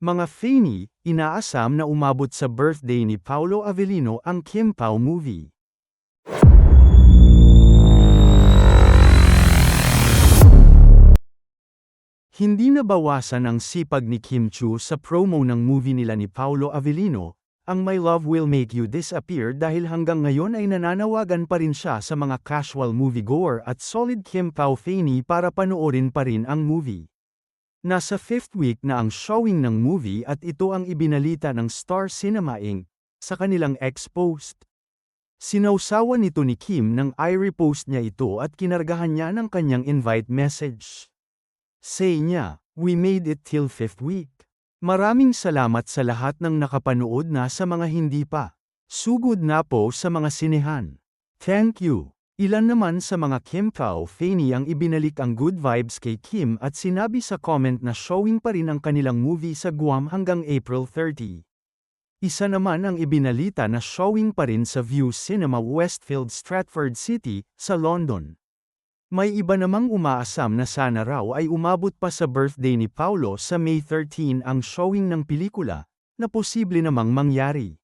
Mga Faney, inaasam na umabot sa birthday ni Paolo Avellino ang Kim Pao movie. Hindi nabawasan ang sipag ni Kim Chiu sa promo ng movie nila ni Paolo Avellino, ang My Love Will Make You Disappear dahil hanggang ngayon ay nananawagan pa rin siya sa mga casual moviegoer at solid Kim Pao Faney para panoorin pa rin ang movie. Nasa 5th week na ang showing ng movie at ito ang ibinalita ng Star Cinema Inc. sa kanilang X-post. Sinawsawan nito ni Kim nang i-repost niya ito at kinargahan niya ng kanyang invite message. Say niya, "We made it till 5th week. Maraming salamat sa lahat ng nakapanood na sa mga hindi pa. Sugod na po sa mga sinehan. Thank you." Ilan naman sa mga Kim Pao Faney ang ibinalik ang good vibes kay Kim at sinabi sa comment na showing pa rin ang kanilang movie sa Guam hanggang April 30. Isa naman ang ibinalita na showing pa rin sa View Cinema Westfield Stratford City, sa London. May iba namang umaasam na sana raw ay umabot pa sa birthday ni Paolo sa May 13 ang showing ng pelikula, na posible namang mangyari.